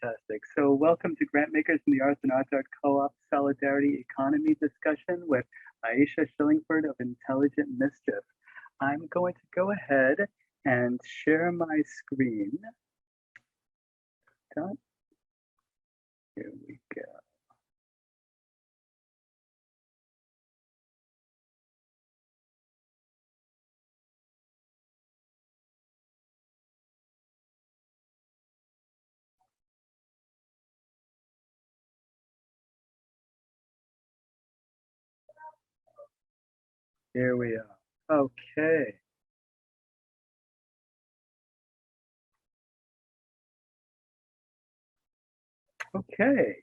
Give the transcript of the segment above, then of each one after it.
Fantastic. So welcome to Grantmakers in the Arts and Arts Co-op Solidarity Economy discussion with Aisha Shillingford of Intelligent Mischief. I'm going to go ahead and share my screen. Done. Here we go. Here we are. Okay. Okay.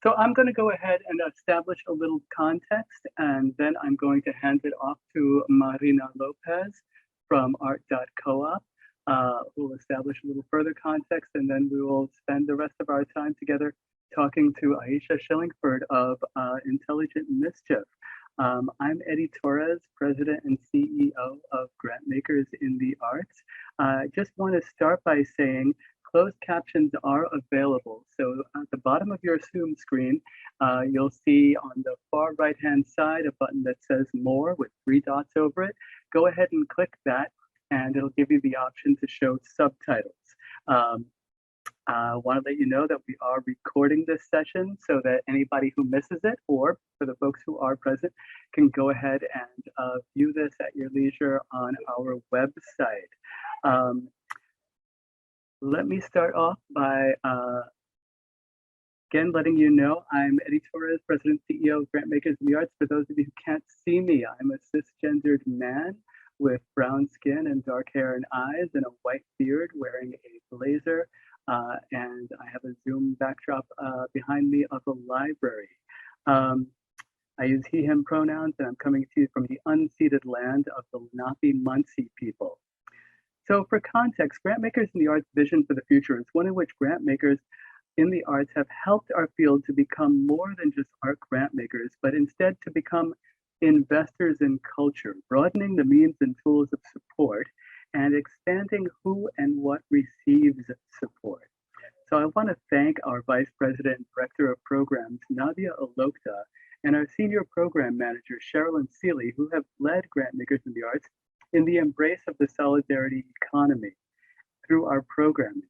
So I'm going to go ahead and establish a little context, and then I'm going to hand it off to Marina Lopez from Art.Coop, who will establish a little further context, and then we will spend the rest of our time together talking to Aisha Shillingford of Intelligent Mischief. I'm Eddie Torres, President and CEO of Grantmakers in the Arts. I just want to start by saying closed captions are available. So at the bottom of your Zoom screen, you'll see on the far right-hand side a button that says More with 3 dots over it. Go ahead and click that, and it'll give you the option to show subtitles. I want to let you know that we are recording this session so that anybody who misses it, or for the folks who are present, can go ahead and view this at your leisure on our website. Let me start off by again letting you know I'm Eddie Torres, President and CEO of Grantmakers in the Arts. For those of you who can't see me, I'm a cisgendered man with brown skin and dark hair and eyes and a white beard, wearing a blazer, and I have a Zoom backdrop behind me of a library. I use he, him pronouns, and I'm coming to you from the unceded land of the Lenape-Munsee people. So for context, Grantmakers in the Arts' vision for the future is one in which grantmakers in the arts have helped our field to become more than just art grantmakers, but instead to become investors in culture, broadening the means and tools of support and expanding who and what receives support. So I want to thank our Vice President and Director of Programs, Nadia Alokta, and our Senior Program Manager, Sherilyn Seeley, who have led Grantmakers in the Arts in the embrace of the solidarity economy through our programming.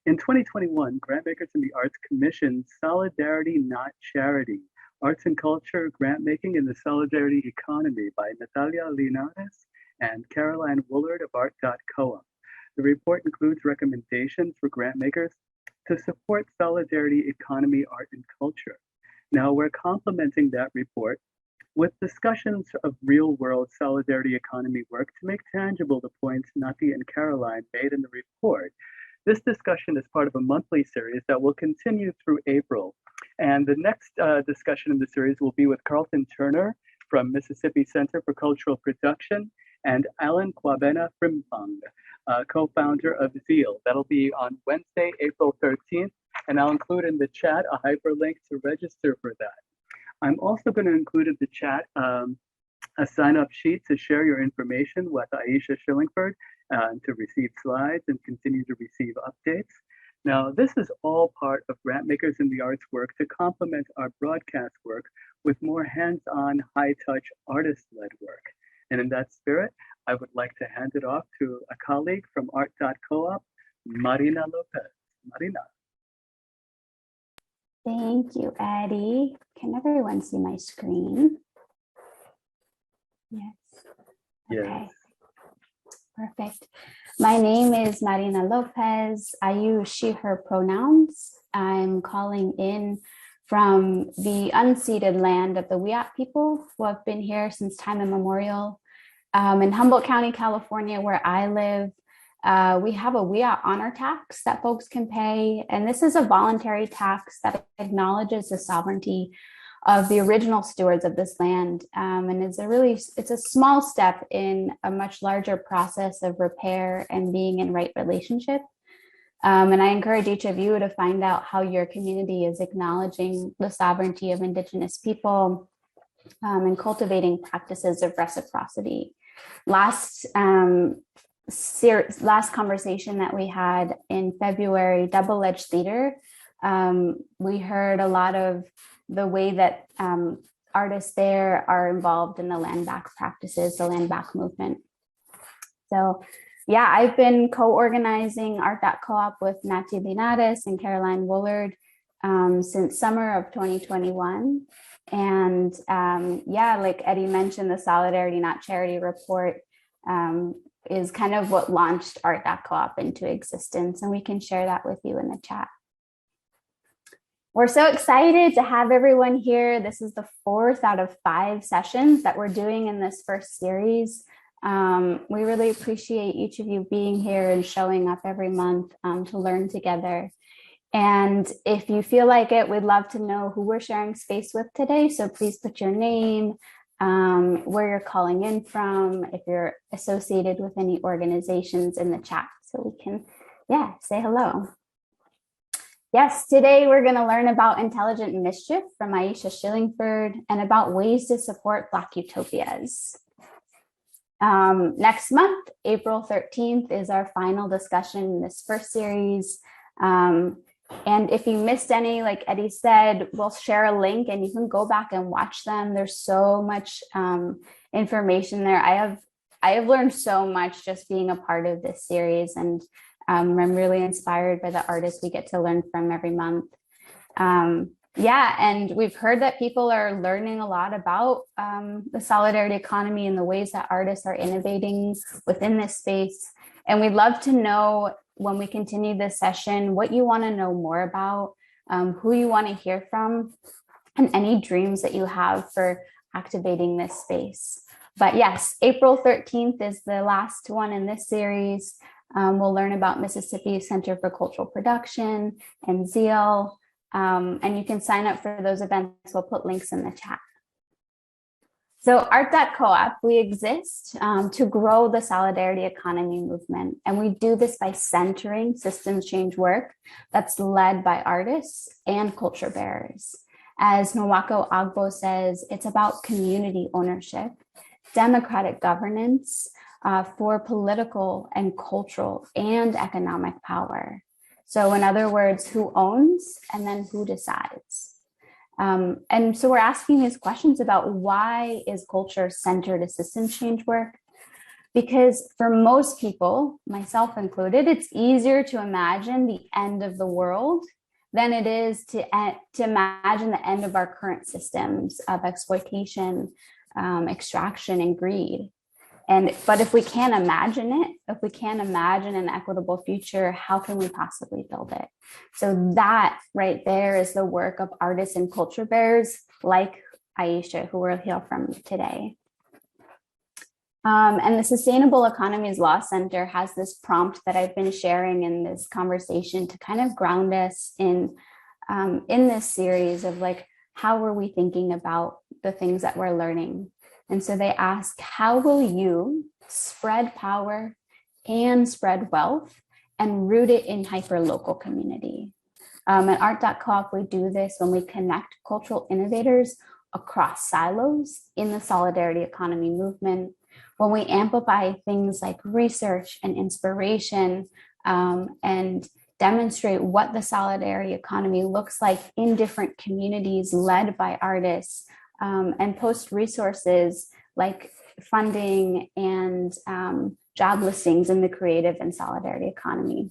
In 2021, Grantmakers in the Arts commissioned Solidarity Not Charity, Arts and Culture Grant-Making in the Solidarity Economy by Natalia Linares and Caroline Woolard of Art.Coop. The report includes recommendations for grantmakers to support solidarity economy, art, and culture. Now, we're complementing that report with discussions of real-world solidarity economy work to make tangible the points Nati and Caroline made in the report. This discussion is part of a monthly series that will continue through April. And the next discussion in the series will be with Carlton Turner from Mississippi Center for Cultural Production and Alan Kwabena Frimpong, co-founder of Zeal. That'll be on Wednesday, April 13th, and I'll include in the chat a hyperlink to register for that. I'm also going to include in the chat a sign-up sheet to share your information with Aisha Shillingford to receive slides and continue to receive updates. Now, this is all part of Grantmakers in the Arts work to complement our broadcast work with more hands-on, high-touch, artist-led work. And in that spirit, I would like to hand it off to a colleague from Art.Coop, Marina Lopez. Marina. Thank you, Eddie. Can everyone see my screen? Yes. Okay. Yes. Perfect. My name is Marina Lopez. I use she, her pronouns. I'm calling in from the unceded land of the Wiyot people who have been here since time immemorial. In Humboldt County, California, where I live, we have a Wiyot honor tax that folks can pay. And this is a voluntary tax that acknowledges the sovereignty of the original stewards of this land. And it's a small step in a much larger process of repair and being in right relationship. And I encourage each of you to find out how your community is acknowledging the sovereignty of Indigenous people and cultivating practices of reciprocity. Last conversation that we had in February, Double-Edged Theater We heard a lot of the way that artists there are involved in the land back practices, the land back movement. So yeah, I've been co-organizing Art.Coop with Nati Linares and Caroline Woolard since summer of 2021. And yeah, like Eddie mentioned, the Solidarity Not Charity report is kind of what launched Art.Coop into existence. And we can share that with you in the chat. We're so excited to have everyone here. This is the 4th out of 5 sessions that we're doing in this first series. We really appreciate each of you being here and showing up every month to learn together. And if you feel like it, we'd love to know who we're sharing space with today. So please put your name, where you're calling in from, if you're associated with any organizations in the chat, so we can, yeah, say hello. Yes, today we're going to learn about intelligent mischief from Aisha Schillingford and about ways to support Black utopias. Next month, April 13th, is our final discussion in this first series. And if you missed any, like Eddie said, we'll share a link and you can go back and watch them. There's so much information there. I have learned so much just being a part of this series, and I'm really inspired by the artists we get to learn from every month. Yeah, and we've heard that people are learning a lot about the solidarity economy and the ways that artists are innovating within this space. And we'd love to know, when we continue this session, what you want to know more about, who you want to hear from, and any dreams that you have for activating this space. But yes, April 13th is the last one in this series. We'll learn about Mississippi Center for Cultural Production and Zeal. And you can sign up for those events. We'll put links in the chat. So Art.Coop, we exist to grow the solidarity economy movement. And we do this by centering systems change work that's led by artists and culture bearers. As Nwako Agbo says, it's about community ownership, democratic governance for political and cultural and economic power. So in other words, who owns and then who decides? And so we're asking these questions about, why is culture centered to systems change work? Because for most people, myself included, it's easier to imagine the end of the world than it is to imagine the end of our current systems of exploitation, extraction, and greed. But if we can't imagine it, if we can't imagine an equitable future, how can we possibly build it? So that right there is the work of artists and culture bearers like Aisha, who we'll hear from today. And the Sustainable Economies Law Center has this prompt that I've been sharing in this conversation to kind of ground us in this series of, like, how were we thinking about the things that we're learning? And so they ask, how will you spread power and spread wealth and root it in hyperlocal community? At Art.Coop, we do this when we connect cultural innovators across silos in the solidarity economy movement, when we amplify things like research and inspiration, and demonstrate what the solidarity economy looks like in different communities led by artists, and post resources like funding and job listings in the creative and solidarity economy.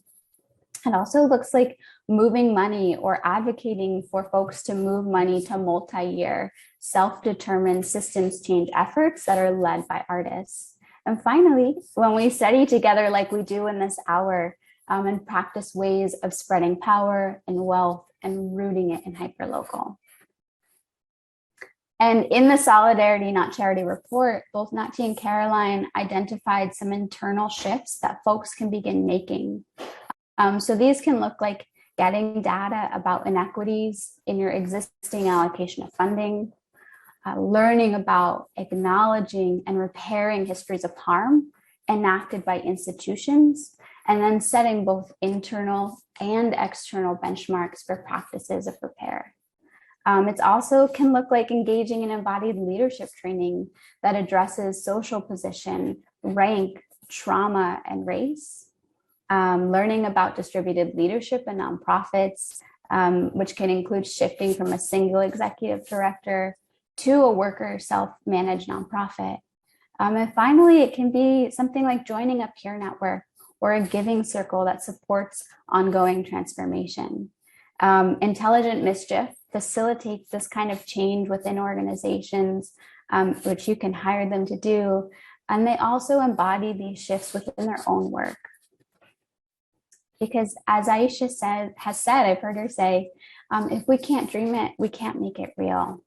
It also looks like moving money or advocating for folks to move money to multi-year self-determined systems change efforts that are led by artists. And finally, when we study together like we do in this hour, and practice ways of spreading power and wealth and rooting it in hyperlocal. And in the Solidarity Not Charity report, both Nati and Caroline identified some internal shifts that folks can begin making. So these can look like getting data about inequities in your existing allocation of funding, learning about acknowledging and repairing histories of harm enacted by institutions, and then setting both internal and external benchmarks for practices of repair. It also can look like engaging in embodied leadership training that addresses social position, rank, trauma, and race. Learning about distributed leadership in nonprofits, which can include shifting from a single executive director to a worker self-managed nonprofit. And finally, it can be something like joining a peer network or a giving circle that supports ongoing transformation. Intelligent Mischief facilitates this kind of change within organizations, which you can hire them to do. And they also embody these shifts within their own work. Because as Aisha has said, I've heard her say, if we can't dream it, we can't make it real.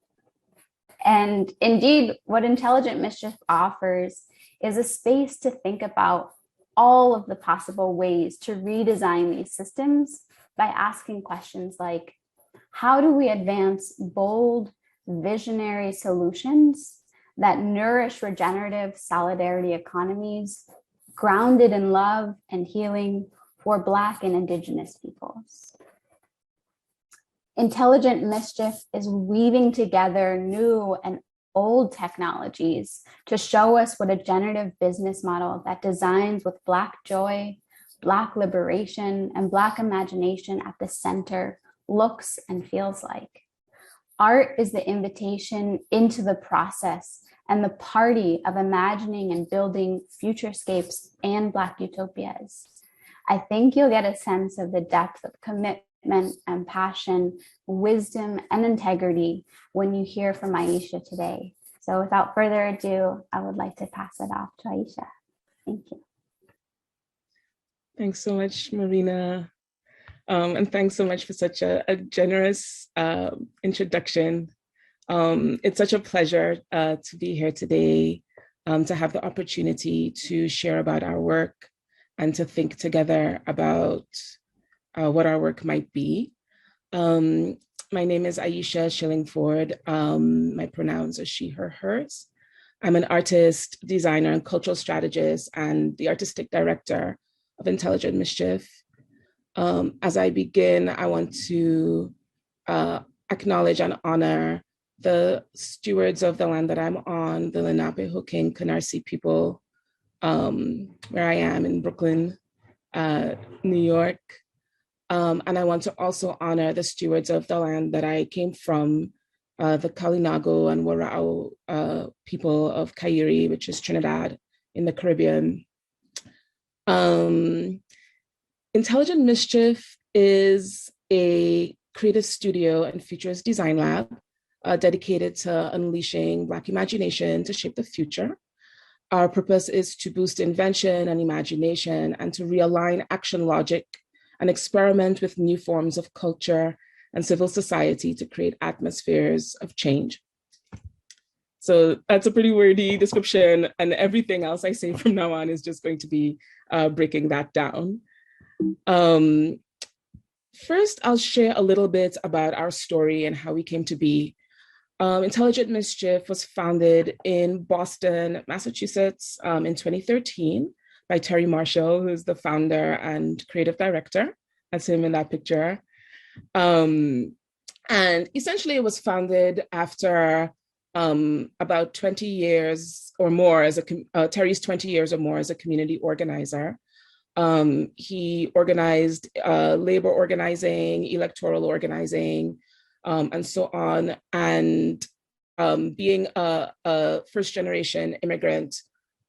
And indeed, what Intelligent Mischief offers is a space to think about all of the possible ways to redesign these systems by asking questions like, how do we advance bold, visionary solutions that nourish regenerative solidarity economies grounded in love and healing for Black and Indigenous peoples? Intelligent Mischief is weaving together new and old technologies to show us what a generative business model that designs with Black joy, Black liberation, and Black imagination at the center looks and feels like. Art is the invitation into the process and the party of imagining and building futurescapes and Black utopias. I think you'll get a sense of the depth of commitment and passion, wisdom and integrity when you hear from Aisha today. So without further ado, I would like to pass it off to Aisha. Thank you. Thanks so much, Marina. And thanks so much for such a generous introduction. It's such a pleasure to be here today, to have the opportunity to share about our work and to think together about what our work might be. My name is Aisha Shillingford. My pronouns are she, her, hers. I'm an artist, designer, and cultural strategist, and the artistic director of Intelligent Mischief. As I begin, I want to acknowledge and honor the stewards of the land that I'm on, the Lenape, Hoking, Canarsie people, where I am in Brooklyn, New York. And I want to also honor the stewards of the land that I came from, the Kalinago and Warao people of Kairi, which is Trinidad in the Caribbean. Intelligent Mischief is a creative studio and futurist design lab dedicated to unleashing Black imagination to shape the future. Our purpose is to boost invention and imagination and to realign action logic and experiment with new forms of culture and civil society to create atmospheres of change. So that's a pretty wordy description, and everything else I say from now on is just going to be breaking that down. First, I'll share a little bit about our story and how we came to be. Intelligent Mischief was founded in Boston, Massachusetts in 2013 by Terry Marshall, who's the founder and creative director. That's him in that picture. And essentially it was founded after about 20 years or more as Terry's 20 years or more as a community organizer. He organized labor organizing, electoral organizing, and so on. And being a first generation immigrant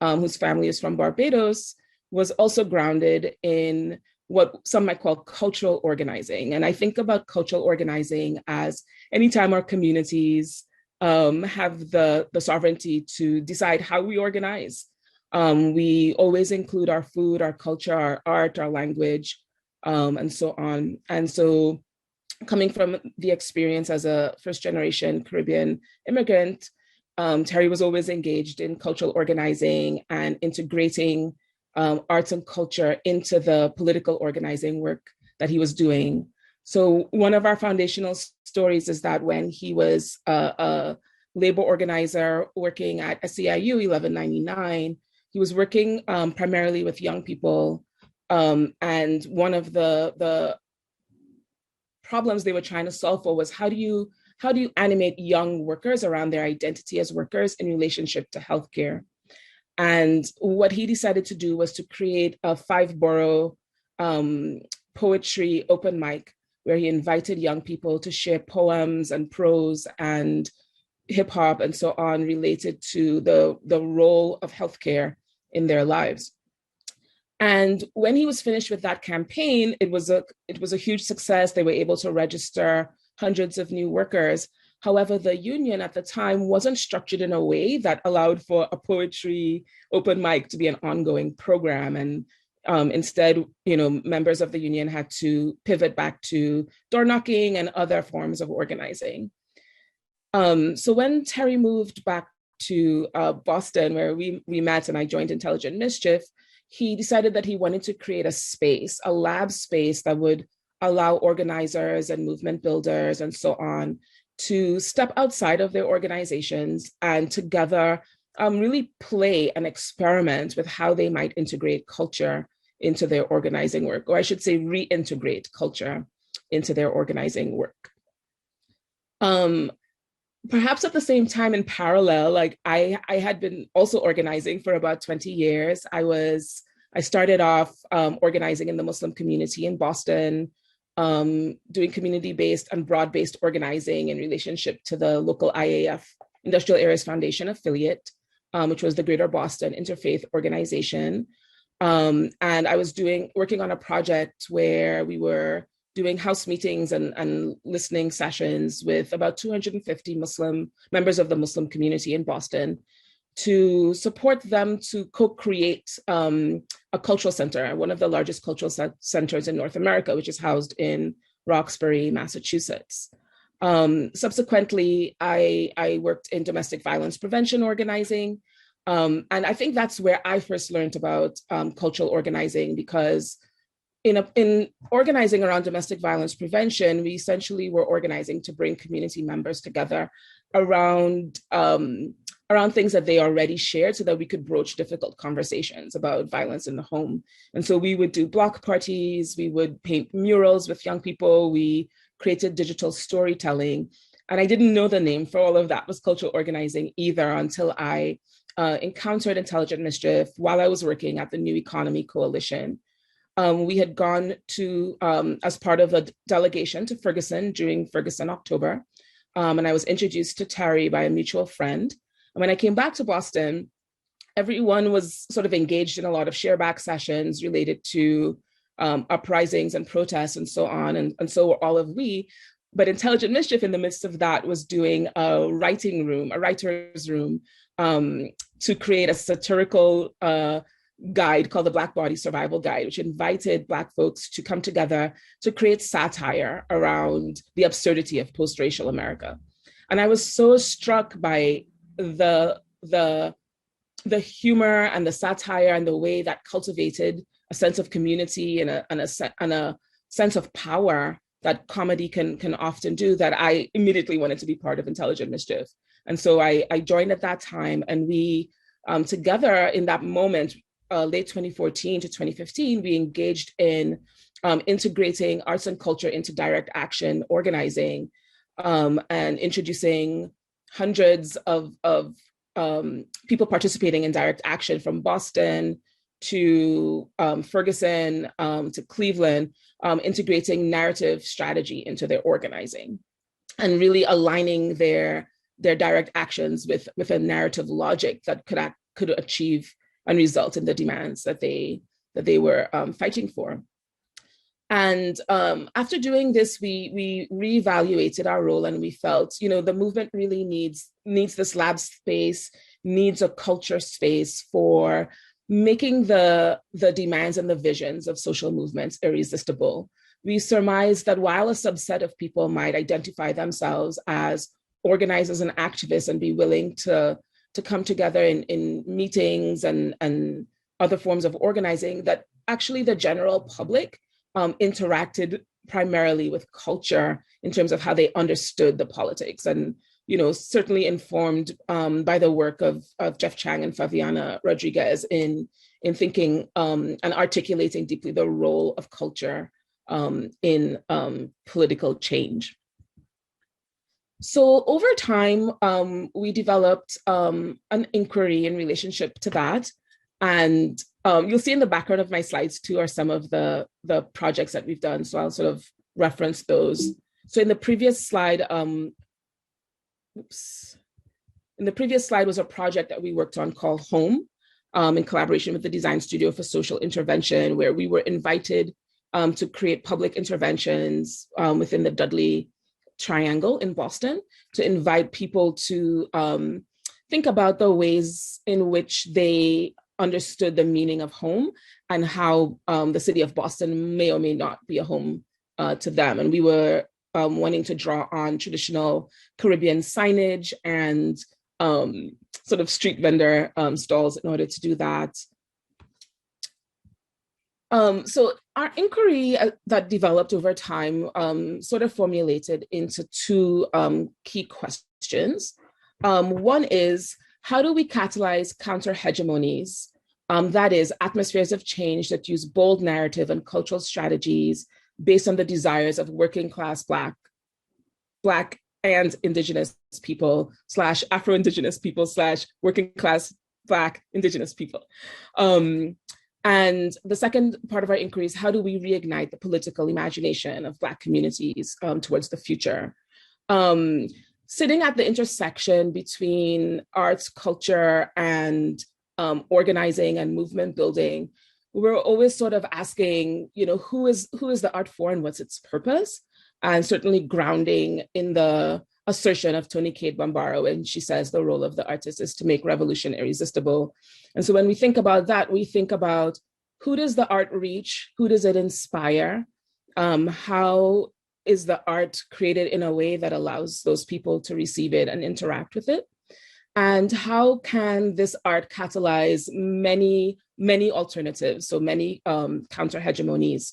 whose family is from Barbados, was also grounded in what some might call cultural organizing. And I think about cultural organizing as anytime our communities have the sovereignty to decide how we organize. We always include our food, our culture, our art, our language, and so on. And so coming from the experience as a first generation Caribbean immigrant, Terry was always engaged in cultural organizing and integrating arts and culture into the political organizing work that he was doing. So one of our foundational stories is that when he was a labor organizer working at SEIU 1199, he was working primarily with young people. And one of the problems they were trying to solve for was how do you animate young workers around their identity as workers in relationship to healthcare? And what he decided to do was to create a 5-borough poetry open mic where he invited young people to share poems and prose and hip hop and so on related to the role of healthcare in their lives. And when he was finished with that campaign, it was a huge success. They were able to register hundreds of new workers. However, the union at the time wasn't structured in a way that allowed for a poetry open mic to be an ongoing program. And instead, members of the union had to pivot back to door knocking and other forms of organizing. So when Terry moved back to Boston, where we met and I joined Intelligent Mischief, he decided that he wanted to create a space, a lab space that would allow organizers and movement builders and so on to step outside of their organizations and together really play and experiment with how they might integrate culture into their organizing work, or I should say reintegrate culture into their organizing work. Perhaps at the same time in parallel, like I had been also organizing for about 20 years. I started off organizing in the Muslim community in Boston, doing community-based and broad-based organizing in relationship to the local IAF, Industrial Areas Foundation affiliate, which was the Greater Boston Interfaith Organization. And I was working on a project where we were doing house meetings and listening sessions with about 250 Muslim members of the Muslim community in Boston to support them to co-create a cultural center, one of the largest cultural centers in North America, which is housed in Roxbury, Massachusetts. Subsequently, I worked in domestic violence prevention organizing. And I think that's where I first learned about cultural organizing, because in organizing around domestic violence prevention, we essentially were organizing to bring community members together around things that they already shared so that we could broach difficult conversations about violence in the home. And so we would do block parties, we would paint murals with young people, we created digital storytelling. And I didn't know the name for all of that was cultural organizing either until I encountered Intelligent Mischief while I was working at the New Economy Coalition. We had gone to, as part of a delegation to Ferguson during Ferguson October, and I was introduced to Terry by a mutual friend. And when I came back to Boston, everyone was sort of engaged in a lot of shareback sessions related to uprisings and protests and so on, and so were all of we. But Intelligent Mischief in the midst of that was doing a writer's room, to create a satirical guide called the Black Body Survival Guide, which invited Black folks to come together to create satire around the absurdity of post-racial America. And I was so struck by the humor and the satire and the way that cultivated a sense of community and a sense of power that comedy can often do, that I immediately wanted to be part of Intelligent Mischief. And so I joined at that time, and we together in that moment, late 2014 to 2015, we engaged in integrating arts and culture into direct action organizing, and introducing hundreds of people participating in direct action from Boston to Ferguson to Cleveland, integrating narrative strategy into their organizing and really aligning their direct actions with a narrative logic that could achieve and result in the demands that they were fighting for. And after doing this, we reevaluated our role, and we felt, the movement really needs this lab space, needs a culture space for making the demands and the visions of social movements irresistible. We surmised that while a subset of people might identify themselves as organizers and activists and be willing to come together in meetings and other forms of organizing, that actually the general public interacted primarily with culture in terms of how they understood the politics, and certainly informed by the work of Jeff Chang and Fabiana Rodriguez in thinking and articulating deeply the role of culture in political change. So over time, we developed an inquiry in relationship to that. And you'll see in the background of my slides too are some of the projects that we've done. So I'll sort of reference those. So in the previous slide, in the previous slide was a project that we worked on called Home, in collaboration with the Design Studio for Social Intervention, where we were invited to create public interventions within the Dudley Triangle in Boston, to invite people to think about the ways in which they understood the meaning of home and how the city of Boston may or may not be a home to them. And we were wanting to draw on traditional Caribbean signage and sort of street vendor stalls in order to do that. So our inquiry that developed over time sort of formulated into two key questions. One is, how do we catalyze counter-hegemonies? That is, atmospheres of change that use bold narrative and cultural strategies based on the desires of working class Black and Indigenous people / Afro-Indigenous people / working class Black Indigenous people. And the second part of our inquiry is, how do we reignite the political imagination of Black communities towards the future? Sitting at the intersection between arts, culture, and organizing and movement building, we're always sort of asking, who is the art for and what's its purpose? And certainly grounding in the assertion of Toni Cade Bambara when she says the role of the artist is to make revolution irresistible. And so when we think about that, we think about, who does the art reach? Who does it inspire? How is the art created in a way that allows those people to receive it and interact with it? And how can this art catalyze many, many alternatives, so many counter-hegemonies?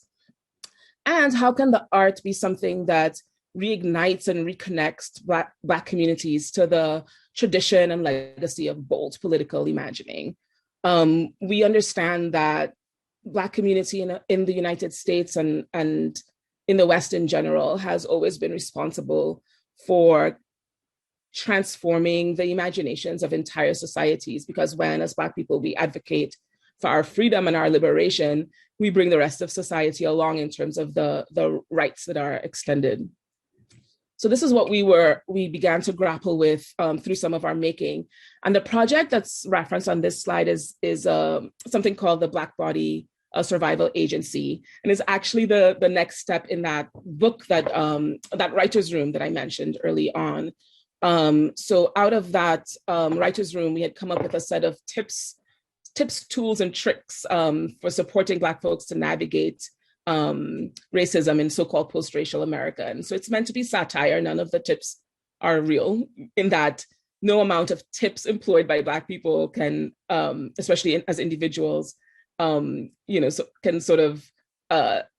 And how can the art be something that reignites and reconnects Black communities to the tradition and legacy of bold political imagining? We understand that Black community in the United States and in the West in general has always been responsible for transforming the imaginations of entire societies, because when, as Black people, we advocate for our freedom and our liberation, we bring the rest of society along in terms of the rights that are extended. So this is what we began to grapple with through some of our making. And the project that's referenced on this slide is something called the Black Body Survival Agency, and is actually the next step in that book that writer's room that I mentioned early on. So out of that writer's room, we had come up with a set of tips, tools, and tricks for supporting Black folks to navigate racism in so-called post-racial America. And so it's meant to be satire. None of the tips are real, in that no amount of tips employed by Black people can, especially as individuals, can sort of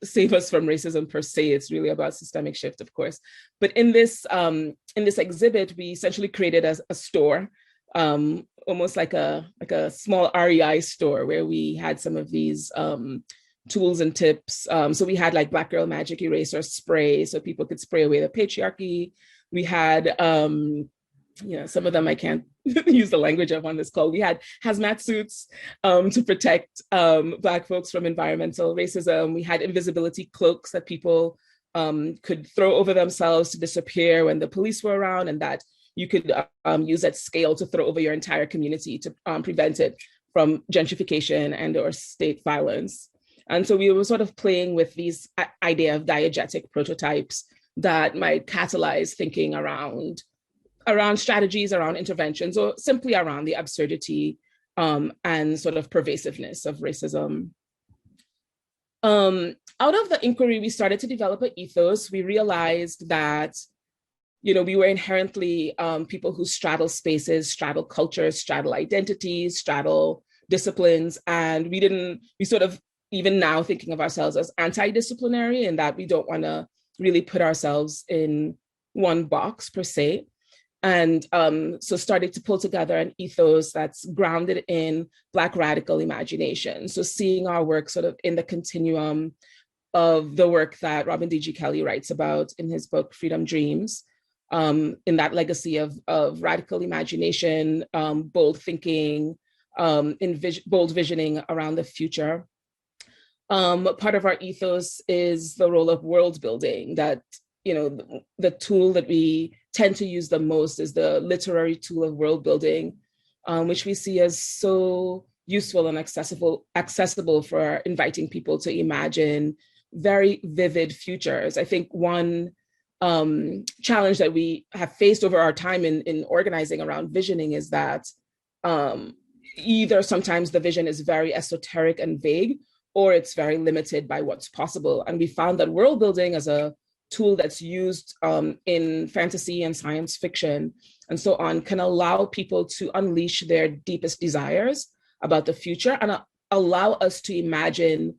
save us from racism per se. It's really about systemic shift, of course. But in this exhibit, we essentially created a store, almost like a small REI store, where we had some of these tools and tips. So we had like Black Girl Magic Eraser spray, so people could spray away the patriarchy. We had, some of them I can't use the language of on this call. We had hazmat suits to protect Black folks from environmental racism. We had invisibility cloaks that people could throw over themselves to disappear when the police were around, and that you could use at scale to throw over your entire community to prevent it from gentrification and or state violence. And so we were sort of playing with these idea of diegetic prototypes that might catalyze thinking around strategies, around interventions, or simply around the absurdity and sort of pervasiveness of racism. Out of the inquiry, we started to develop an ethos. We realized that, we were inherently people who straddle spaces, straddle cultures, straddle identities, straddle disciplines, and we sort of, even now, thinking of ourselves as anti-disciplinary, in that we don't want to really put ourselves in one box per se. And so started to pull together an ethos that's grounded in Black radical imagination. So seeing our work sort of in the continuum of the work that Robin D.G. Kelley writes about in his book, Freedom Dreams, in that legacy of radical imagination, bold thinking, bold visioning around the future. Part of our ethos is the role of world building, that, the tool that we tend to use the most is the literary tool of world building, which we see as so useful and accessible for inviting people to imagine very vivid futures. I think one challenge that we have faced over our time in organizing around visioning is that either sometimes the vision is very esoteric and vague, or it's very limited by what's possible. And we found that world building as a tool that's used in fantasy and science fiction and so on can allow people to unleash their deepest desires about the future and allow us to imagine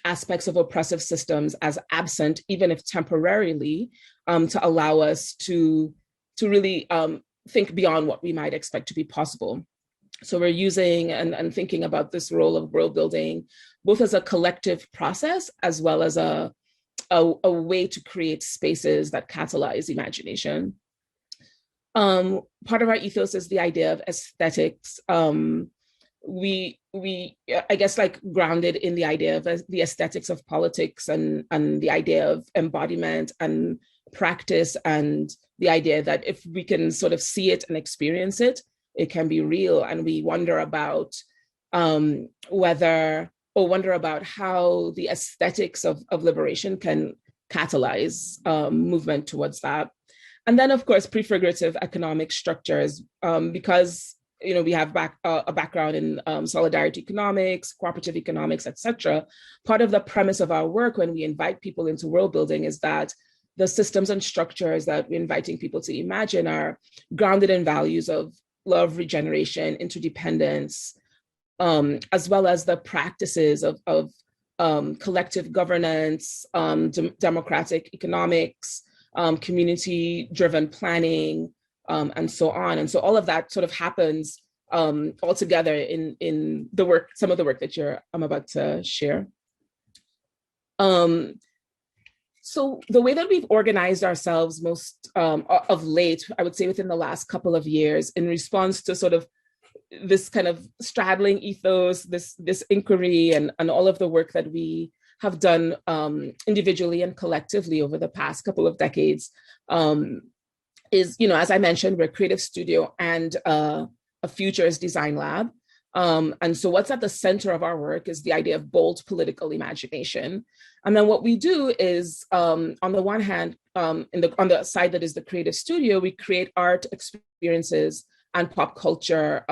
aspects of oppressive systems as absent, even if temporarily, to allow us to really think beyond what we might expect to be possible. So we're using and thinking about this role of world building, both as a collective process, as well as a way to create spaces that catalyze imagination. Part of our ethos is the idea of aesthetics. We I guess, like, grounded in the idea of the aesthetics of politics and the idea of embodiment and practice, and the idea that if we can sort of see it and experience it, it can be real. And we wonder about wonder about how the aesthetics of liberation can catalyze movement towards that. And then, of course, prefigurative economic structures, because we have a background in solidarity economics, cooperative economics, etc. Part of the premise of our work when we invite people into world building is that the systems and structures that we're inviting people to imagine are grounded in values of love, regeneration, interdependence, as well as the practices of collective governance, democratic economics, community-driven planning, and so on. And so all of that sort of happens all together in the work, some of the work that I'm about to share. So the way that we've organized ourselves most of late, I would say within the last couple of years, in response to sort of this kind of straddling ethos, this inquiry, and all of the work that we have done individually and collectively over the past couple of decades, is, as I mentioned, we're a creative studio and a futures design lab. And so what's at the center of our work is the idea of bold political imagination. And then what we do is, on the one hand, on the side that is the creative studio, we create art experiences and pop culture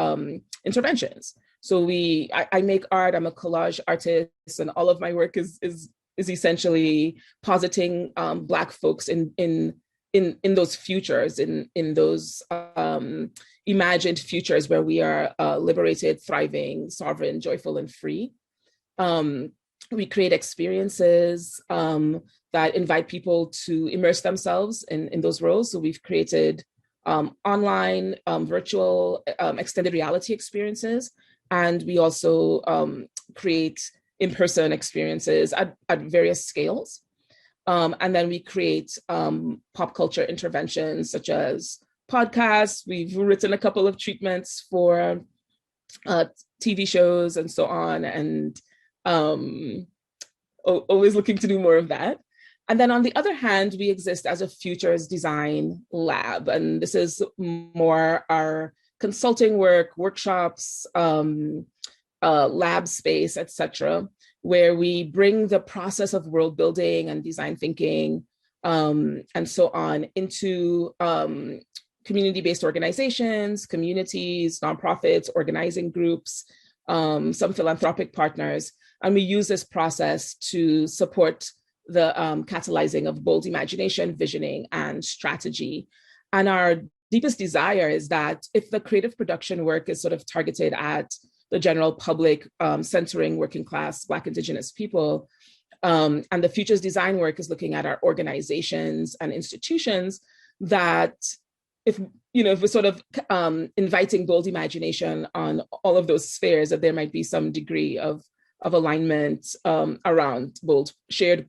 interventions. So I make art, I'm a collage artist, and all of my work is essentially positing Black folks in those futures, in those imagined futures where we are liberated, thriving, sovereign, joyful, and free. We create experiences that invite people to immerse themselves in those roles. So we've created online, virtual, extended reality experiences. And we also create in-person experiences at various scales. And then we create pop culture interventions such as podcasts. We've written a couple of treatments for TV shows and so on, and always looking to do more of that. And then on the other hand, we exist as a futures design lab. And this is more our consulting work, workshops, lab space, etc., where we bring the process of world building and design thinking and so on into community-based organizations, communities, nonprofits, organizing groups, some philanthropic partners. And we use this process to support the catalyzing of bold imagination, visioning, and strategy. And our deepest desire is that if the creative production work is sort of targeted at the general public, centering working class, Black, Indigenous people, and the futures design work is looking at our organizations and institutions, that if we're sort of inviting bold imagination on all of those spheres, that there might be some degree of alignment around bold shared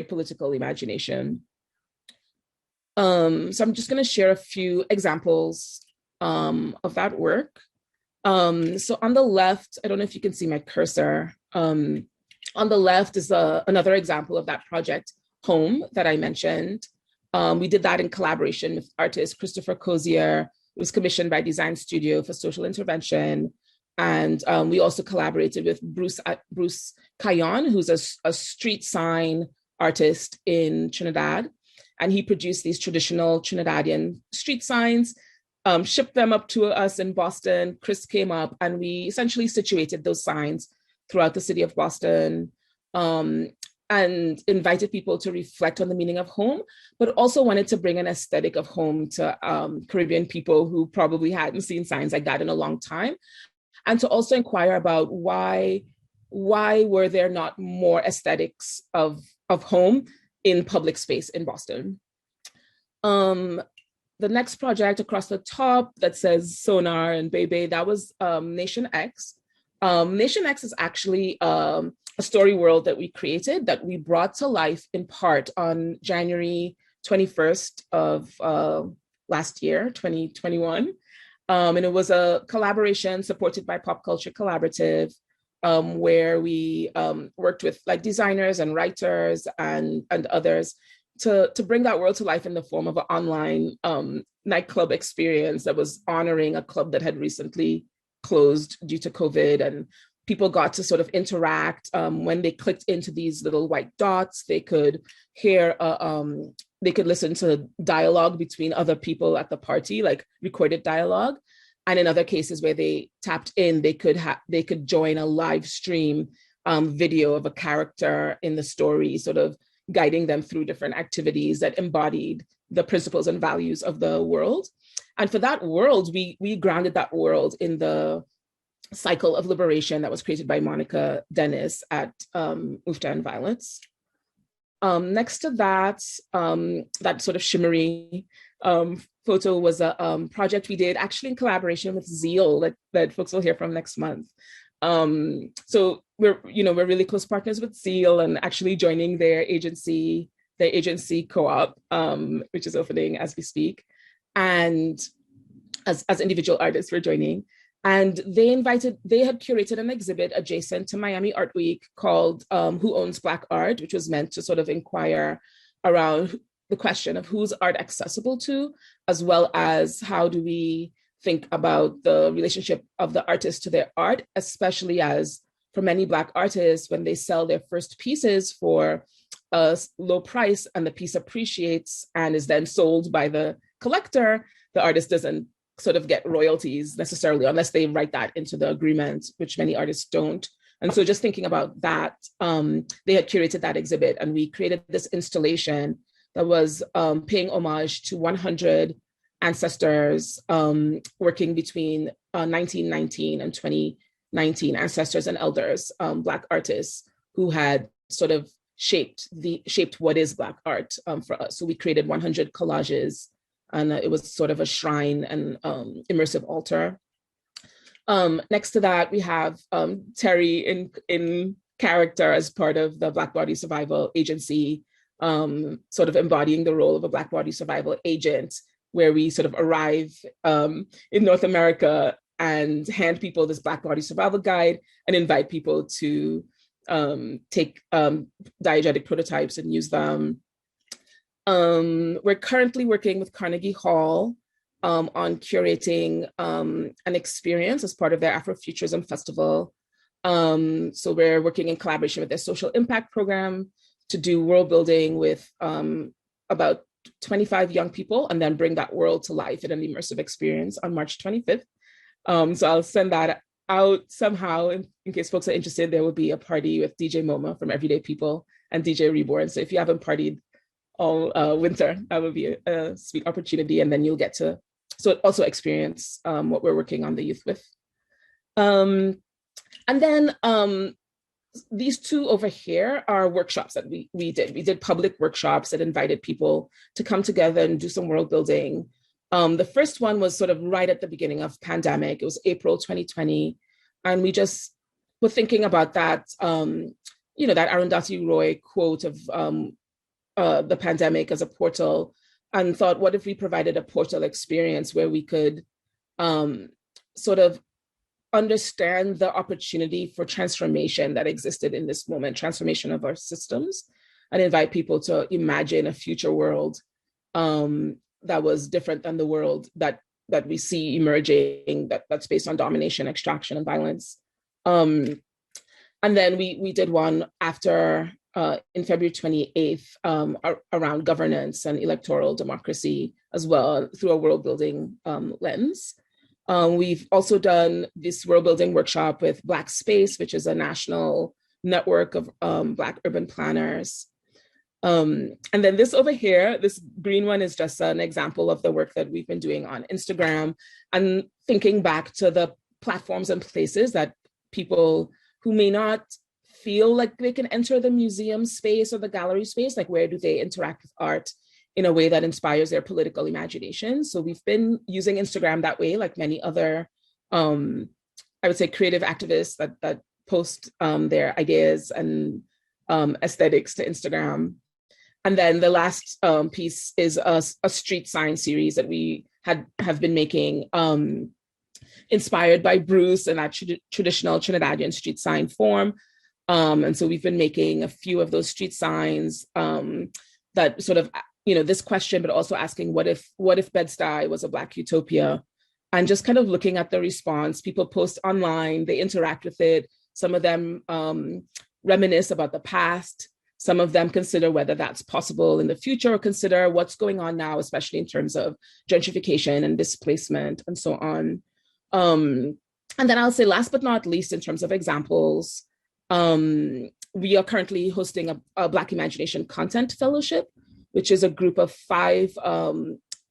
political imagination. So I'm just going to share a few examples of that work. So on the left, I don't know if you can see my cursor. On On the left is another example of that project, Home, that I mentioned. We did that in collaboration with artist Christopher Cozier. It was commissioned by Design Studio for social intervention. And we also collaborated with Bruce Cayon, who's a street sign artist in Trinidad. And he produced these traditional Trinidadian street signs, shipped them up to us in Boston. Chris came up and we essentially situated those signs throughout the city of Boston, and invited people to reflect on the meaning of home, but also wanted to bring an aesthetic of home to Caribbean people who probably hadn't seen signs like that in a long time. And to also inquire about why were there not more aesthetics of home in public space in Boston. The next project across the top that says Sonar and Bebe, that was Nation X. Nation X is actually a story world that we created that we brought to life in part on January 21st of last year, 2021. And it was a collaboration supported by Pop Culture Collaborative, where we worked with like designers and writers and others to bring that world to life in the form of an online nightclub experience that was honoring a club that had recently closed due to COVID, and people got to sort of interact. When they clicked into these little white dots, they could hear, they could listen to dialogue between other people at the party, like recorded dialogue. And in other cases where they tapped in, they could join a live stream video of a character in the story, sort of guiding them through different activities that embodied the principles and values of the world. And for that world, we grounded that world in the cycle of liberation that was created by Monica Dennis at UFTA and Violence. Next to that, that sort of shimmery photo was a project we did actually in collaboration with Zeal that folks will hear from next month. So we're really close partners with Zeal and actually joining their agency co-op, which is opening as we speak. And as individual artists, we're joining. And they had curated an exhibit adjacent to Miami Art Week called Who Owns Black Art, which was meant to sort of inquire around the question of who's art accessible to, as well as how do we think about the relationship of the artist to their art, especially as for many Black artists, when they sell their first pieces for a low price and the piece appreciates and is then sold by the collector, the artist doesn't sort of get royalties necessarily unless they write that into the agreement, which many artists don't. And so just thinking about that, they had curated that exhibit and we created this installation that was paying homage to 100 ancestors working between 1919 and 2019, ancestors and elders, Black artists who had sort of shaped what is Black art for us. So we created 100 collages, and it was sort of a shrine and immersive altar. Next to that, we have Terry in character as part of the Black Body Survival Agency, sort of embodying the role of a Black Body Survival agent, where we sort of arrive in North America and hand people this Black Body Survival Guide and invite people to take diegetic prototypes and use them. We're currently working with Carnegie Hall on curating an experience as part of their Afrofuturism Festival. So we're working in collaboration with their social impact program to do world building with about 25 young people and then bring that world to life in an immersive experience on March 25th. So I'll send that out somehow in case folks are interested. There will be a party with DJ MoMA from Everyday People and DJ Reborn. So if you haven't partied all winter, that would be a sweet opportunity. And then you'll get to also experience what we're working on the youth with. And then these two over here are workshops that we did. We did public workshops that invited people to come together and do some world building. The first one was sort of right at the beginning of pandemic. It was April 2020. And we just were thinking about that, that Arundhati Roy quote of the pandemic as a portal, and thought, what if we provided a portal experience where we could sort of understand the opportunity for transformation that existed in this moment, transformation of our systems, and invite people to imagine a future world that was different than the world that we see emerging, that's based on domination, extraction, and violence. And then we did one after in February 28th around governance and electoral democracy as well through a world building lens. We've also done this world building workshop with Black Space, which is a national network of Black urban planners. And then this over here, this green one is just an example of the work that we've been doing on Instagram and thinking back to the platforms and places that people who may not feel like they can enter the museum space or the gallery space, like where do they interact with art in a way that inspires their political imagination. So we've been using Instagram that way, like many other, I would say, creative activists that post their ideas and aesthetics to Instagram. And then the last piece is a street sign series that we have been making, inspired by Bruce and that traditional Trinidadian street sign form. And so we've been making a few of those street signs that sort of, this question, but also asking what if Bed-Stuy was a Black utopia? And just kind of looking at the response. People post online, they interact with it. Some of them reminisce about the past. Some of them consider whether that's possible in the future, or consider what's going on now, especially in terms of gentrification and displacement and so on. And then I'll say last but not least, in terms of examples, we are currently hosting a Black Imagination Content Fellowship, which is a group of 5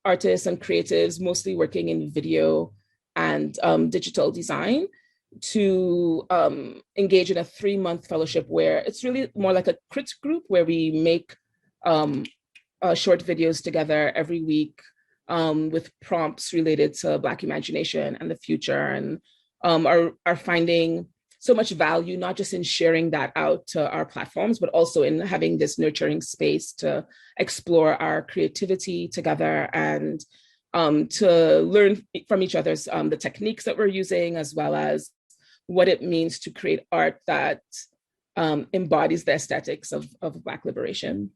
artists and creatives, mostly working in video and digital design, to engage in a 3-month fellowship where it's really more like a crit group where we make short videos together every week with prompts related to Black imagination and the future, and are finding so much value, not just in sharing that out to our platforms, but also in having this nurturing space to explore our creativity together and to learn from each other's the techniques that we're using, as well as what it means to create art that embodies the aesthetics of Black liberation.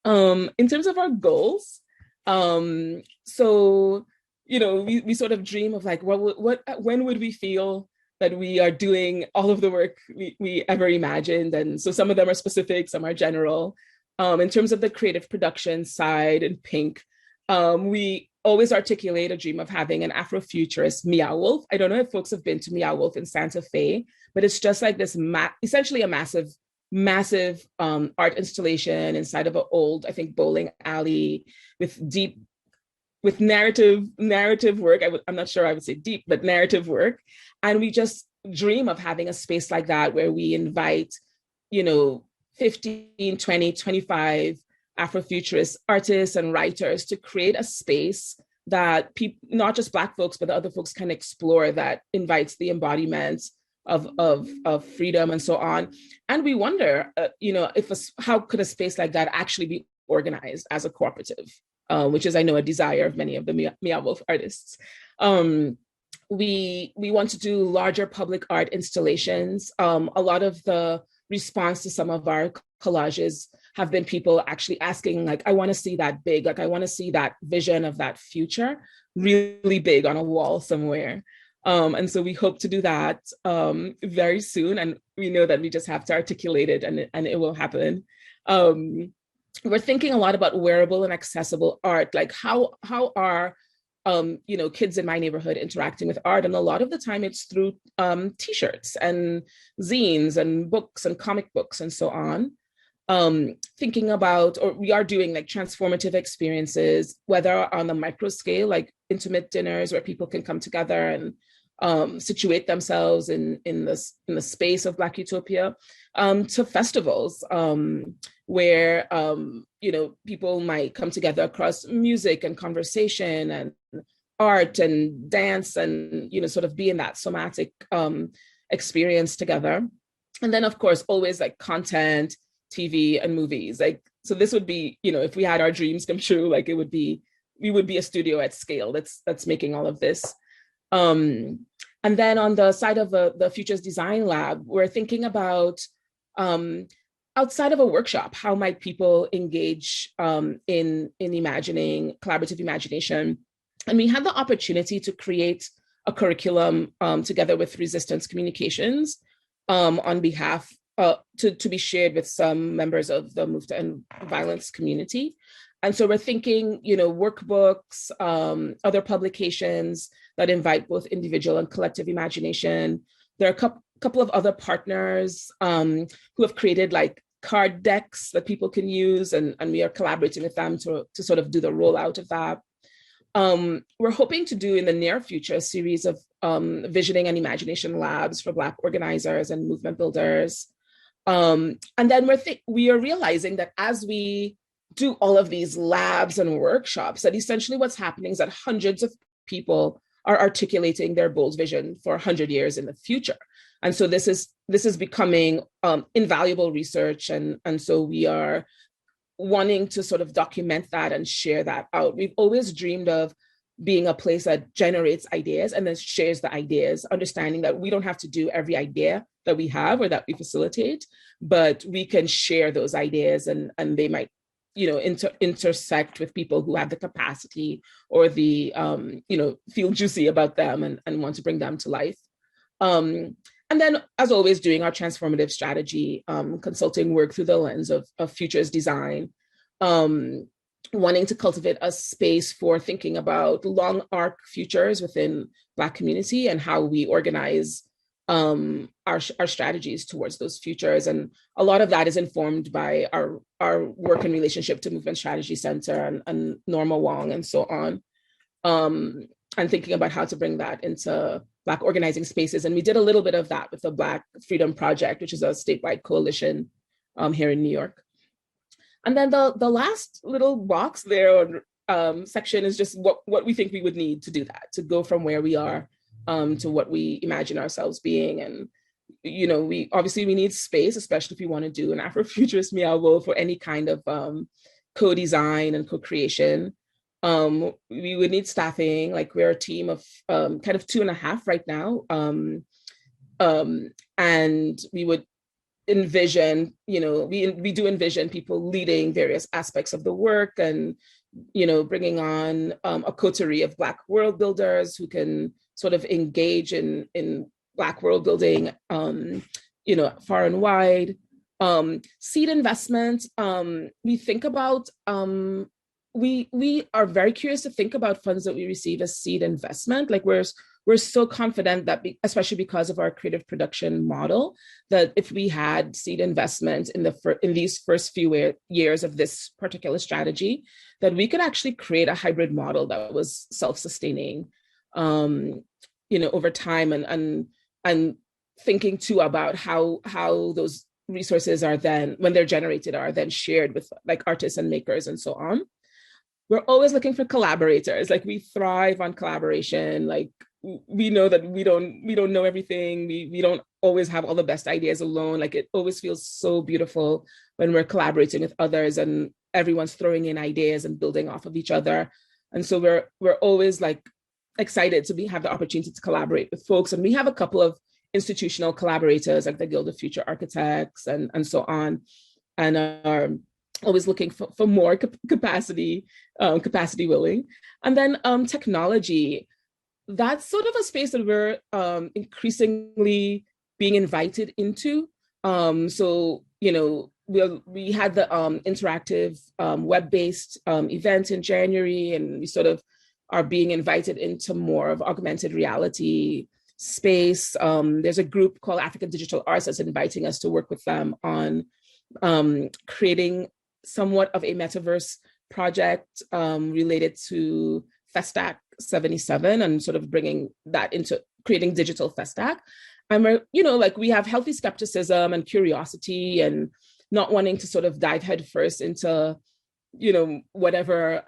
In terms of our goals, so, we sort of dream of like, when would we feel that we are doing all of the work we ever imagined? And so some of them are specific, some are general. In terms of the creative production side in pink, we always articulate a dream of having an Afrofuturist Meow Wolf. I don't know if folks have been to Meow Wolf in Santa Fe, but it's just like this, essentially a massive art installation inside of an old, I think, bowling alley with narrative work. I'm not sure I would say deep, but narrative work. And we just dream of having a space like that where we invite, 15, 20, 25 Afrofuturist artists and writers to create a space that not just Black folks, but the other folks can explore, that invites the embodiment of freedom and so on. And we wonder, how could a space like that actually be organized as a cooperative, which is, I know, a desire of many of the Meow Wolf artists. We want to do larger public art installations. A lot of the response to some of our collages have been people actually asking, like, I want to see that big, like I want to see that vision of that future really big on a wall somewhere. And so we hope to do that very soon. And we know that we just have to articulate it, and it will happen. We're thinking a lot about wearable and accessible art, like how are kids in my neighborhood interacting with art? And a lot of the time it's through t-shirts and zines and books and comic books and so on. Thinking about, or we are doing like transformative experiences, whether on the micro scale, like intimate dinners where people can come together and situate themselves in the space of Black utopia, to festivals where people might come together across music and conversation and art and dance, and sort of be in that somatic experience together. And then of course always like content, TV and movies. Like, so this would be, if we had our dreams come true, like we would be a studio at scale that's making all of this. And And then on the side of the Futures Design Lab, we're thinking about outside of a workshop, how might people engage in imagining, collaborative imagination? And we had the opportunity to create a curriculum together with Resistance Communications on behalf to be shared with some members of the Move to End Violence community. And so we're thinking, workbooks, other publications that invite both individual and collective imagination. There are a couple of other partners who have created like card decks that people can use, and we are collaborating with them to sort of do the rollout of that. We're hoping to do in the near future a series of visioning and imagination labs for Black organizers and movement builders. And then we are realizing that as we do all of these labs and workshops, that essentially what's happening is that hundreds of people are articulating their bold vision for 100 years in the future. And so this is becoming invaluable research. And so we are wanting to sort of document that and share that out. We've always dreamed of being a place that generates ideas and then shares the ideas, understanding that we don't have to do every idea that we have or that we facilitate, but we can share those ideas and they might, intersect with people who have the capacity or the, feel juicy about them and want to bring them to life. And then, as always, doing our transformative strategy consulting work through the lens of futures design, wanting to cultivate a space for thinking about long arc futures within Black community and how we organize our strategies towards those futures. And a lot of that is informed by our work in relationship to Movement Strategy Center and Norma Wong and so on, and thinking about how to bring that into Black organizing spaces. And we did a little bit of that with the Black Freedom Project, which is a statewide coalition here in New York. And then the last little box there section is just what we think we would need to do that, to go from where we are to what we imagine ourselves being. And, we need space, especially if we want to do an Afrofuturist Meow for any kind of co-design and co-creation. We would need staffing, like we're a team of kind of 2.5 right now. And we would envision, we do envision people leading various aspects of the work and, bringing on a coterie of Black world builders who can sort of engage in Black world building, far and wide. Seed investment, we think about, we are very curious to think about funds that we receive as seed investment. Like we're so confident that, especially because of our creative production model, that if we had seed investment in these first few years of this particular strategy, that we could actually create a hybrid model that was self-sustaining, over time, and thinking too about how those resources are then, when they're generated, are then shared with like artists and makers and so on. We're always looking for collaborators. Like we thrive on collaboration. Like we know that we don't know everything. We don't always have all the best ideas alone. Like it always feels so beautiful when we're collaborating with others and everyone's throwing in ideas and building off of each other. And so we're always like excited to have the opportunity to collaborate with folks. And we have a couple of institutional collaborators like the Guild of Future Architects and so on, and are always looking for more capacity willing. And then technology, that's sort of a space that we're increasingly being invited into. So, we had the interactive web-based event in January, and we sort of are being invited into more of augmented reality space. There's a group called African Digital Arts that's inviting us to work with them on creating somewhat of a metaverse project related to Festac 77 and sort of bringing that into creating digital Festac. And we're, we have healthy skepticism and curiosity and not wanting to sort of dive headfirst into, whatever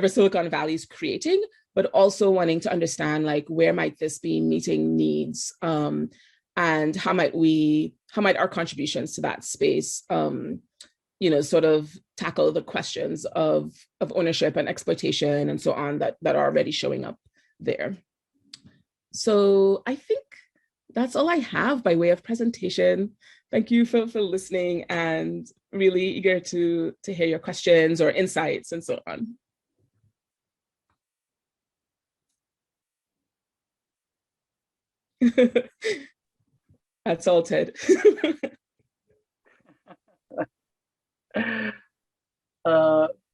Silicon Valley is creating, but also wanting to understand like where might this be meeting needs, and how might our contributions to that space sort of tackle the questions of ownership and exploitation and so on that are already showing up there. So I think that's all I have by way of presentation. Thank you for listening, and really eager to hear your questions or insights and so on. That's all, Ted.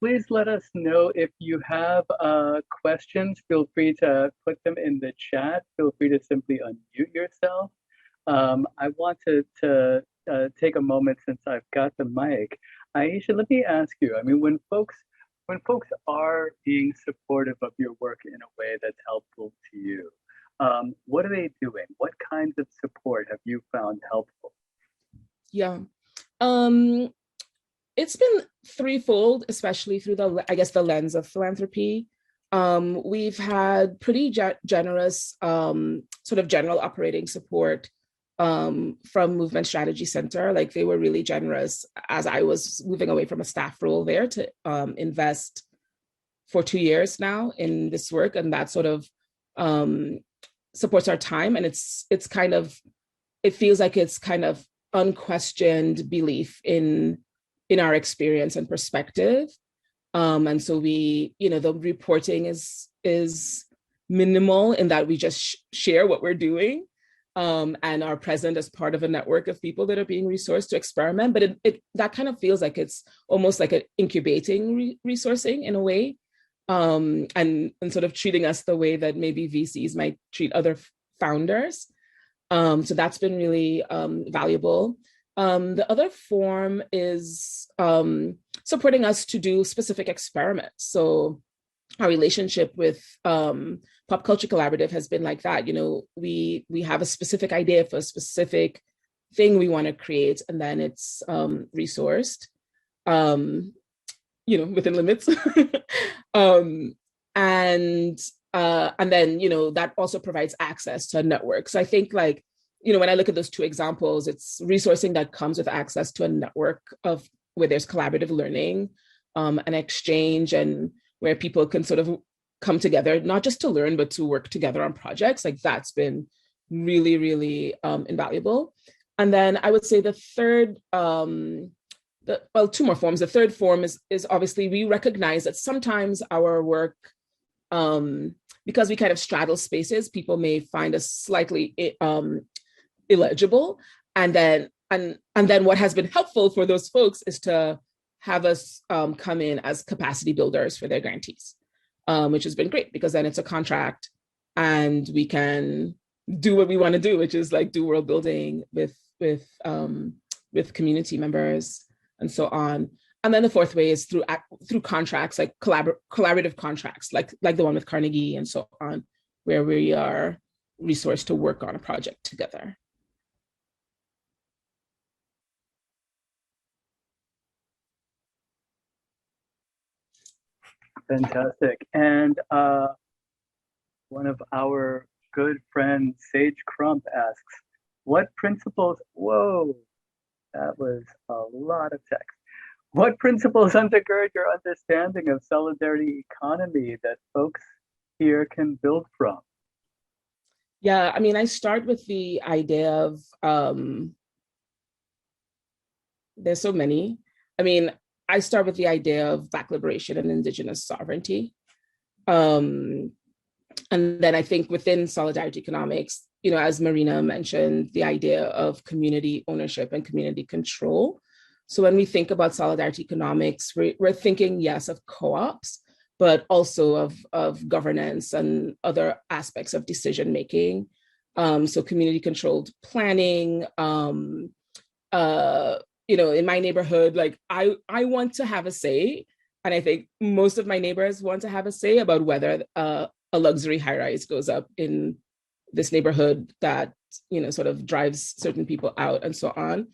Please let us know if you have questions. Feel free to put them in the chat. Feel free to simply unmute yourself. I want to take a moment since I've got the mic. Aisha, let me ask you. I mean, when folks are being supportive of your work in a way that's helpful to you, what are they doing? What kinds of support have you found helpful? Yeah. It's been threefold, especially through the lens of philanthropy. We've had pretty generous sort of general operating support from Movement Strategy Center. Like, they were really generous as I was moving away from a staff role there to invest for 2 years now in this work, and that sort of supports our time. And it feels like it's kind of unquestioned belief in our experience and perspective. And so the reporting is minimal in that we just share what we're doing, and are present as part of a network of people that are being resourced to experiment. But that kind of feels like it's almost like an incubating resourcing in a way, and sort of treating us the way that maybe VCs might treat other founders. So that's been really valuable. The other form is supporting us to do specific experiments. So our relationship with Pop Culture Collaborative has been like that. We have a specific idea for a specific thing we want to create, and then it's resourced, within limits. And then, that also provides access to a network. So I think, like, when I look at those two examples, it's resourcing that comes with access to a network of where there's collaborative learning, and exchange, and where people can sort of come together, not just to learn, but to work together on projects. Like, that's been really, really invaluable. And then I would say the third, two more forms. The third form is obviously we recognize that sometimes our work, because we kind of straddle spaces, people may find us slightly illegible. And then what has been helpful for those folks is to have us come in as capacity builders for their grantees, which has been great, because then it's a contract and we can do what we want to do, which is like do world building with community members and so on. And then the fourth way is through contracts, like collaborative contracts, like the one with Carnegie and so on, where we are resourced to work on a project together. Fantastic. And one of our good friends, Sage Crump, asks, what principles, whoa, that was a lot of text. What principles undergird your understanding of solidarity economy that folks here can build from? Yeah, I mean, I start with the idea of, there's so many. I mean, I start with the idea of Black liberation and Indigenous sovereignty. And then I think within solidarity economics, as Marina mentioned, the idea of community ownership and community control. So when we think about solidarity economics, we're thinking, yes, of co-ops, but also of governance and other aspects of decision making. So community controlled planning, in my neighborhood, like I want to have a say, and I think most of my neighbors want to have a say about whether a luxury high-rise goes up in this neighborhood that sort of drives certain people out and so on.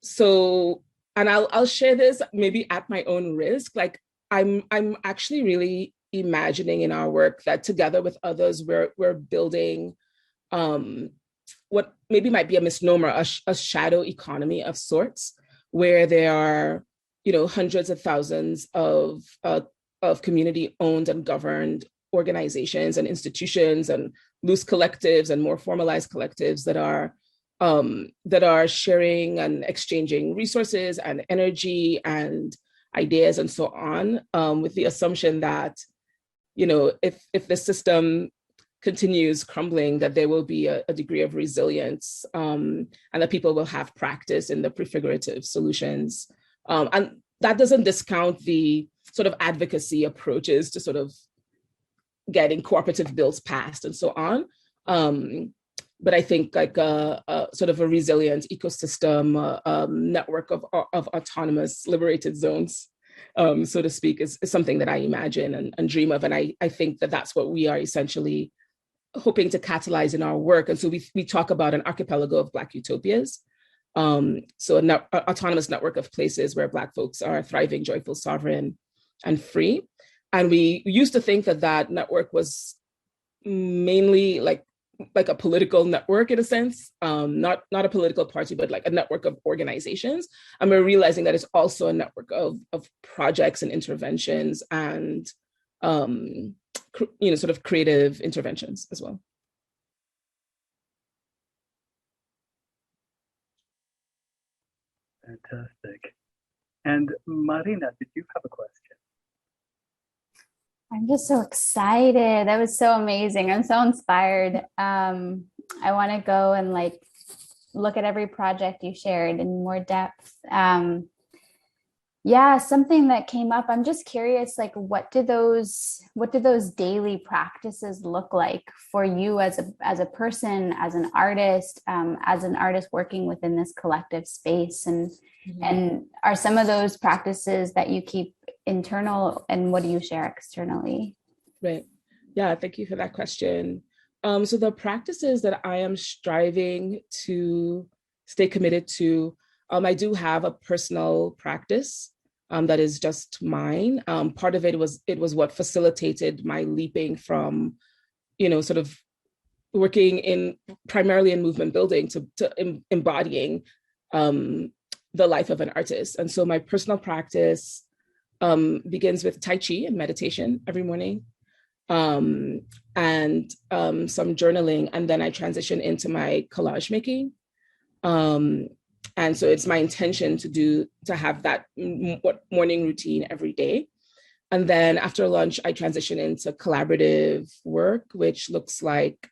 So, and I'll share this maybe at my own risk. Like, I'm actually really imagining in our work that together with others, we're building what maybe might be a misnomer, a shadow economy of sorts, where there are, hundreds of thousands of community owned and governed organizations and institutions and loose collectives and more formalized collectives that are sharing and exchanging resources and energy and ideas and so on, with the assumption that, if the system continues crumbling, that there will be a degree of resilience, and that people will have practice in the prefigurative solutions. And that doesn't discount the sort of advocacy approaches to sort of getting cooperative bills passed and so on. But I think like a sort of a resilient ecosystem, network of autonomous liberated zones, so to speak, is something that I imagine and dream of. And I think that that's what we are essentially hoping to catalyze in our work. And so we talk about an archipelago of Black utopias. So an autonomous network of places where Black folks are thriving, joyful, sovereign, and free. And we used to think that network was mainly like a political network in a sense, not a political party, but like a network of organizations. And we're realizing that it's also a network of projects and interventions and, sort of creative interventions as well. Fantastic. And Marina, did you have a question? I'm just so excited. That was so amazing. I'm so inspired. I want to go and like look at every project you shared in more depth. Yeah, something that came up. I'm just curious, like, what do those daily practices look like for you as a person, as an artist working within this collective space, and are some of those practices that you keep internal, and what do you share externally? Right. Yeah, thank you for that question. So the practices that I am striving to stay committed to, I do have a personal practice that is just mine. Part of it was what facilitated my leaping from, sort of working primarily in movement building to embodying the life of an artist. And so my personal practice begins with Tai Chi and meditation every morning, and some journaling, and then I transition into my collage making. And so it's my intention to have that morning routine every day. And then after lunch, I transition into collaborative work, which looks like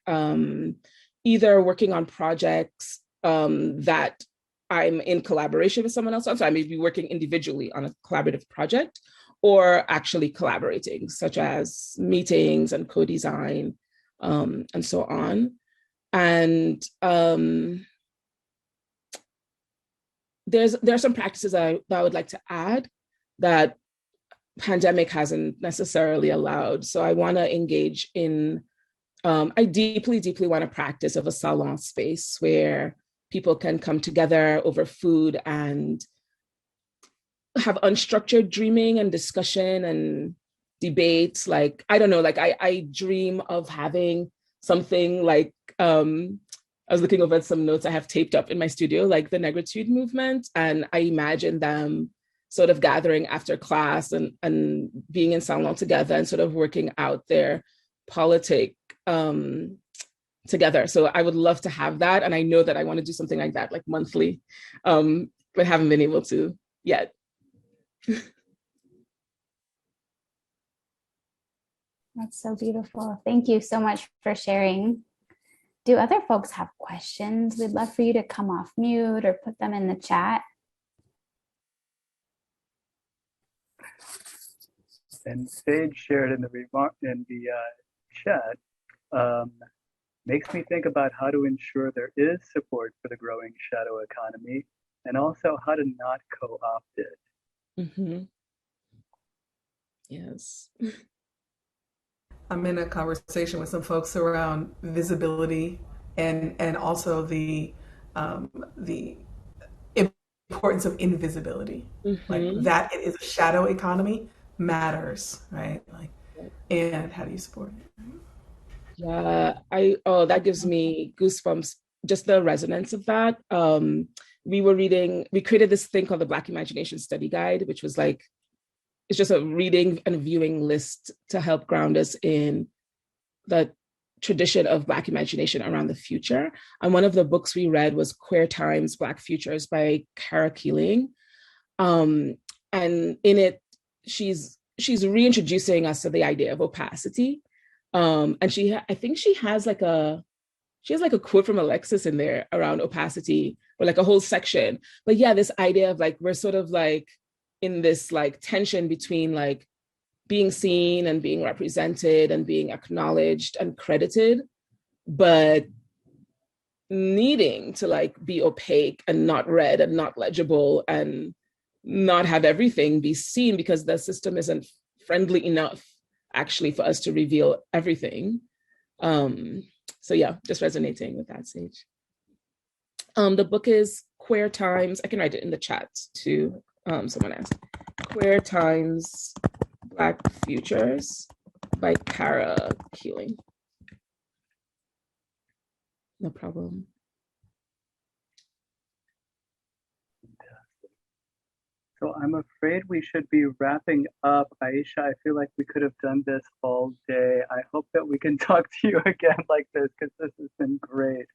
either working on projects that I'm in collaboration with someone else. So I may be working individually on a collaborative project, or actually collaborating, such as meetings and co-design, and so on. And there are some practices that I would like to add that pandemic hasn't necessarily allowed. So I want to engage in, I deeply, deeply want to practice of a salon space where people can come together over food and have unstructured dreaming and discussion and debates. Like, I don't know, like I dream of having something like, I was looking over at some notes I have taped up in my studio, like the Negritude movement. And I imagine them sort of gathering after class and being in salon together and sort of working out their politic together. So I would love to have that. And I know that I want to do something like that, like monthly, but haven't been able to yet. That's so beautiful. Thank you so much for sharing. Do other folks have questions? We'd love for you to come off mute or put them in the chat. And Sage shared in the chat, makes me think about how to ensure there is support for the growing shadow economy, and also how to not co-opt it. Mm-hmm. Yes. I'm in a conversation with some folks around visibility and also the importance of invisibility. Mm-hmm. Like that it is a shadow economy matters, right? Like, and how do you support it? Yeah, that gives me goosebumps, just the resonance of that. We created this thing called the Black Imagination Study Guide, which was like it's just a reading and viewing list to help ground us in the tradition of Black imagination around the future. And one of the books we read was Queer Times, Black Futures by Kara Keeling. And in it, she's reintroducing us to the idea of opacity. And I think she has like a quote from Alexis in there around opacity, or like a whole section. But yeah, this idea of like, we're sort of like in this like tension between like being seen and being represented and being acknowledged and credited, but needing to like be opaque and not read and not legible and not have everything be seen, because the system isn't friendly enough actually for us to reveal everything. So yeah, just resonating with that, Sage. The book is Queer Times. I can write it in the chat too. Someone asked. Queer Times, Black Futures by Kara Keeling. No problem. So I'm afraid we should be wrapping up. Aisha, I feel like we could have done this all day. I hope that we can talk to you again like this, because this has been great.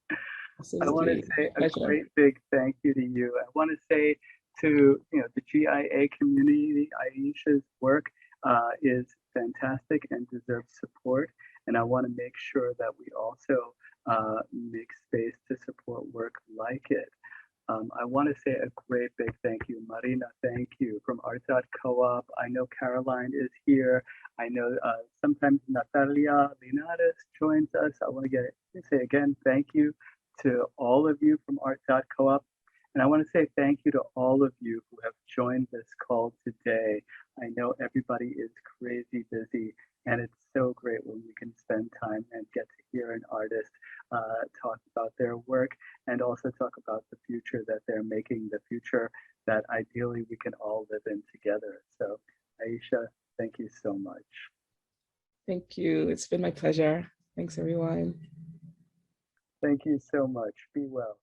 Absolutely. I want to say a great big thank you to you. I want to say to the GIA community, Aisha's work is fantastic and deserves support. And I want to make sure that we also make space to support work like it. I want to say a great big thank you. Marina, thank you, from Art.Coop. I know Caroline is here. I know sometimes Natalia Linares joins us. I want to say again, thank you to all of you from Art.Coop. And I want to say thank you to all of you who have joined this call today. I know everybody is crazy busy, and it's so great when we can spend time and get to hear an artist talk about their work, and also talk about the future that they're making, the future that ideally we can all live in together. So Aisha, thank you so much. Thank you. It's been my pleasure. Thanks, everyone. Thank you so much. Be well.